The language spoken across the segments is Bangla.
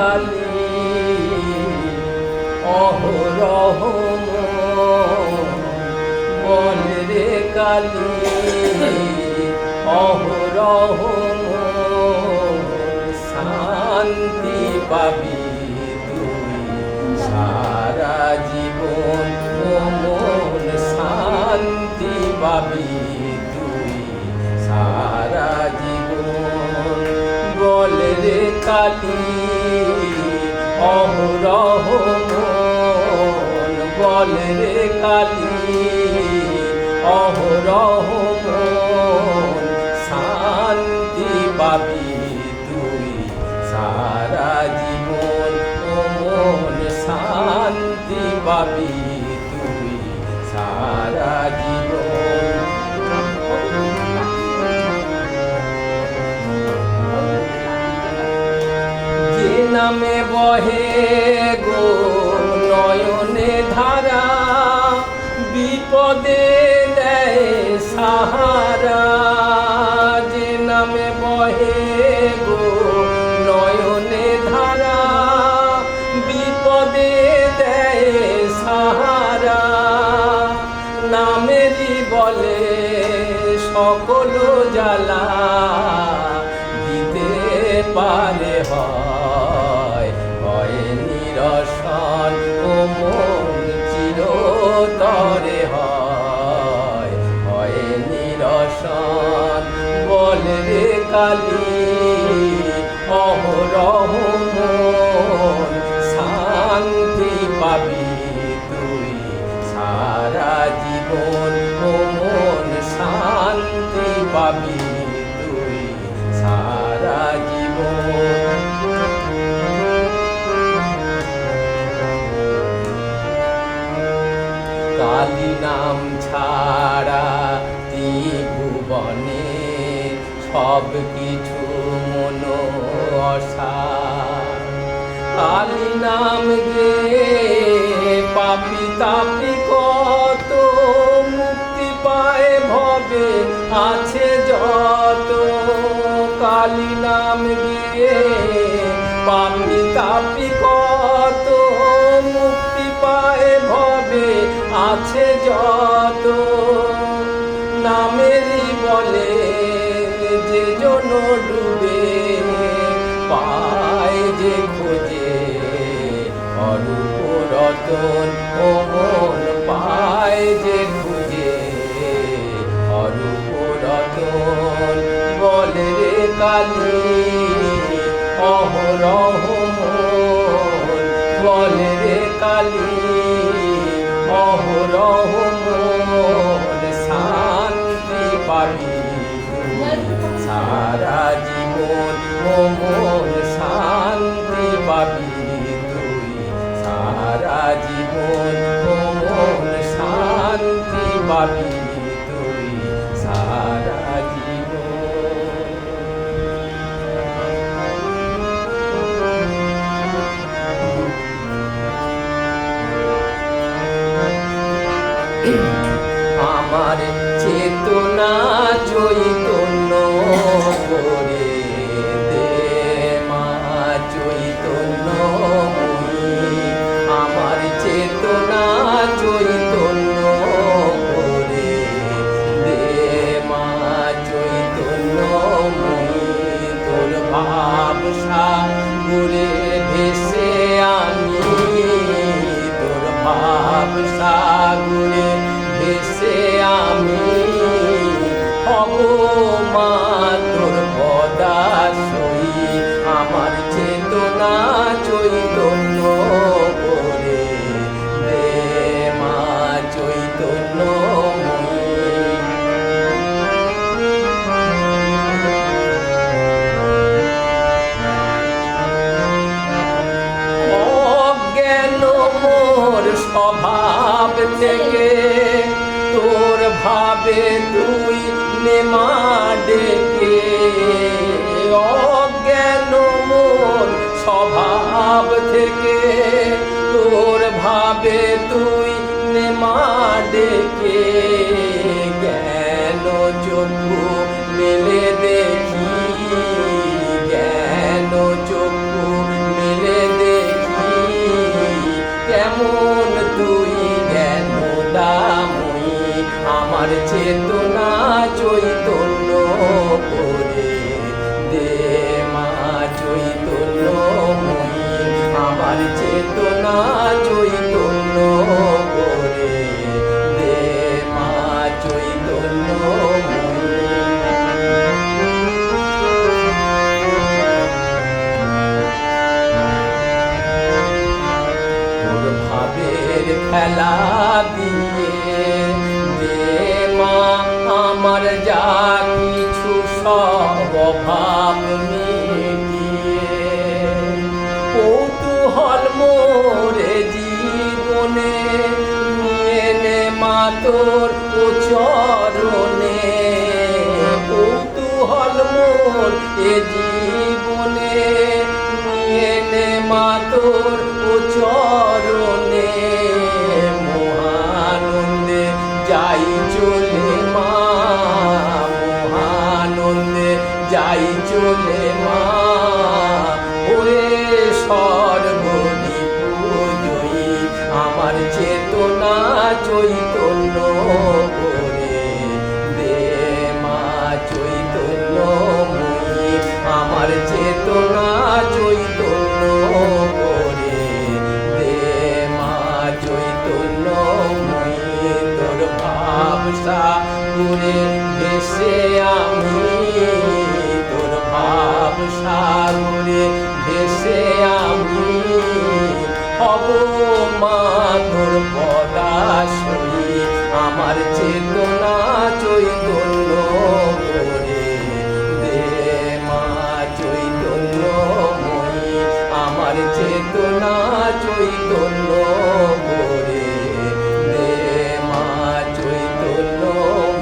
কালী অহরহ বলে রে কালী অহরহ শান্তি পাবি তুই সারা জীবন ও মন শান্তি পাবি তুই সারা জীবন বলে রে কালী অহরহ মন বলে রে কালী অহরহ মন শান্তি পাবি তুই সারা জীবন ও মন শান্তি পাবি তুই সারা জীবন যে নামে বহে গো নয়নে ধারা বিপদে দেয় সাহারা যে নামে বহে গো নয়নে ধারা বিপদে দেয় সাহারা নামেরই বলে সকল জ্বালা দিতে পারে হয় নিরসন ও মন চিরতরে হয় নিরসন বলে রে কালী অহরহ মন শান্তি পাবি তুই সারা জীবন ও মন শান্তি পাবি তুই সারা জীবন কালী নাম ছাড়া ত্রিভুবনে সব কিছু মন অসার কালী নাম গে পাপি তাপি কত মুক্তি পায় ভবে আছে যত কালী নাম গে পাপি তাপি কত মুক্তি পায় ভবে আছে যত নামেরই বলে যে জন ডুবে পায় যে খোঁজে অরূপ রতন ও মন পায় যে খুঁজে অরূপ রতন বলে রে কালী অহরহ মন বলে রে কালী অহরহ মন শান্তি পাবি সারা জীবন ও মন শান্তি পাবি তুই সারা জীবন ও মন শান্তি পাবি তুই সারা জীবন আমার চেতনা চৈতন্য করে দে মা চৈতন্যময়ী আমার চেতনা চৈতন্য করে দে মা চৈতন্যময়ী তোর ভাব সাগরে ভেসে আমি তোর ভাব সাগরে ভেসে আমি হব মা তোর পদাশ্রয়ী আমার চেতনা চৈতন্য করে দে মা চৈতন্যময়ী অজ্ঞান মোর স্বভাব থেকে তোর ভাবে তুই নেমা ডেকে অজ্ঞান মোর স্বভাব থেকে তোর ভাবে তুই নেমা ডেকে জ্ঞান চক্ষু মেলে দেখি জ্ঞান চক্ষু মেলে অভাব মিটিয়ে। কৌতূহল মোরে জীবনে নিয়ে নে মা তোর চরণে। কৌতূহল মোর এ জীবনে নিয়ে নে মা তোর চরণে। মহানন্দে যাই চলে মা, মহানন্দে যাই চলে মা, ওরে সর্বরিপুজয়ী আমার চেতনা চৈতন্য করে দে মা চৈতন্যময়ী আমার চেতনা চৈতন্য করে দে মা চৈতন্যময়ী। তোর ভাবসা করে ভেসে আমি, তোর ভাবসা করে ভেসে আমি হব মা তোর পদাশ্রয়ী আমার চেতনা চৈতন্য করে দে মা চৈতন্যময়ী আমার চেতনা চৈতন্য করে দে মা চৈতন্যময়ী।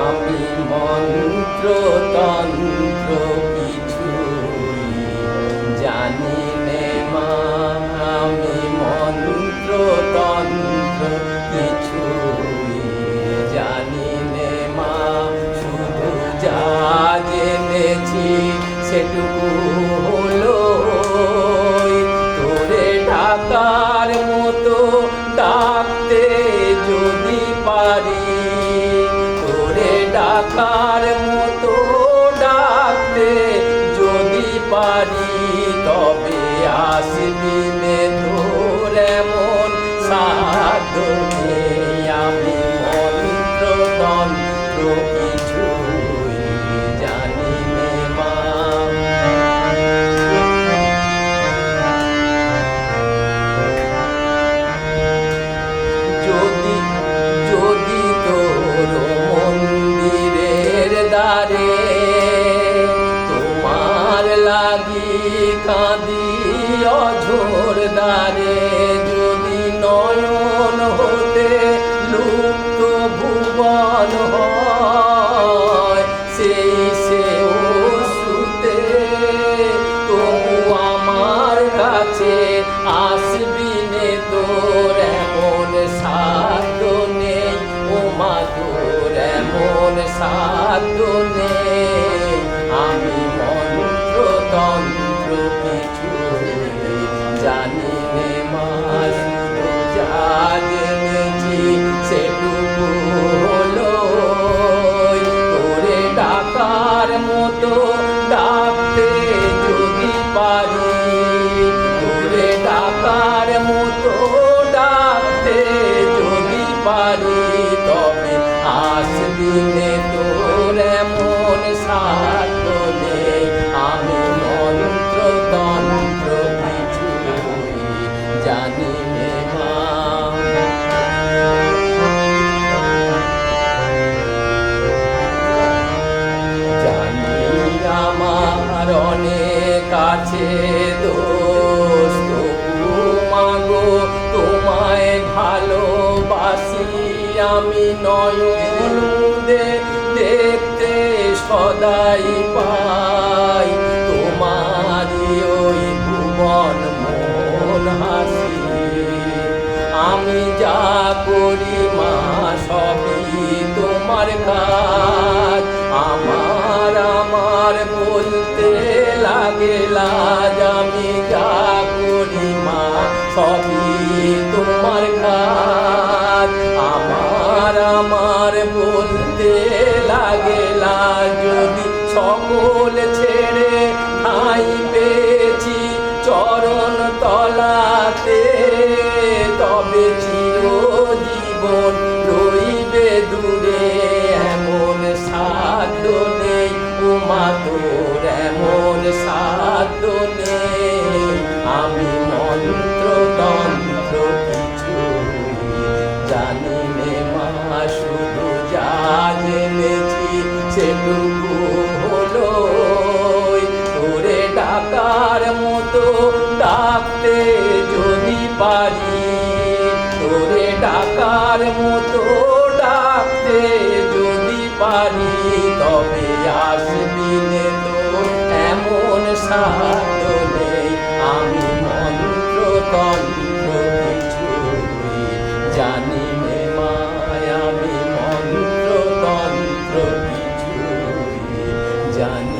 আমি মন্ত্র তন্ত্র কিছুই জানি নে মা, আমি মন্ত্র তন্ত্র কিছুই জানি নে মা, শুধু যা জেনেছি সেটুকু হলো তোরে ডাকার মতো ডাকতে যদি পারি, তোরে ডাকার মতো ডাকতে যদি পারি, তবে আসবি নে তোর এমন সাধ্য নেই। আমি মন্ত্র তন্ত্র কিছুই জানি নে মা। যদি যদি তোর মন্দিরের দ্বারে তোমার লাগি কাঁদি অঝোর দ্বারে, যদি নয়ন হতে লুপ্ত ভুবন হয় সেই সে ওষুতে, তবু আমার কাছে আসবি নে তোর এমন সাধ্য নেই ও মা, তোর এমন সাধ্য নেই। আমি মন্ত্র তন্ত্র কিছুই জানি নে মা, শুধু যা জেনেছি সেটুকু হলো তোরে ডাকার মতো ডাকতে যদি পারি, তোরে ডাকার মতো ডাকতে যদি পারি, তবে আসবি নে তোর এমন সাধ্য নেই। আমি মন্ত্র তন্ত্র কিছুই জানি নে মা। জানি আমার অনেক আছে দোষ, তবু মাগো তোমায় ভালোবাসি আমি নয়ন মুদে দেখতে সদাই পাই তোমারই ওই ভুবন মন হাসি। আমি যা করি মা সবই তোমার কাজ, আমার আমার বলতে লাগে লাজ। আমি যা করি মা সবই তোমার কাজ, আমার আমার বলতে লাগে লাজ। যদি সকল ছেড়ে ঠাঁই পেয়েছি চরণ তলাতে, তবে চিরজীবন রইবে দূরে এমন সাধ্য নেই ও মা, তোর এমন সাধ্য নেই। আমি মন পারি, তোরে ডাকার মতো ডাকতে যদি পারি, তবে আসবি নে তোর এমন সাধ্য নেই। আমি মন্ত্র তন্ত্র কিছুই জানি নে মায়, আমি মন্ত্র তন্ত্র কিছুই জানি।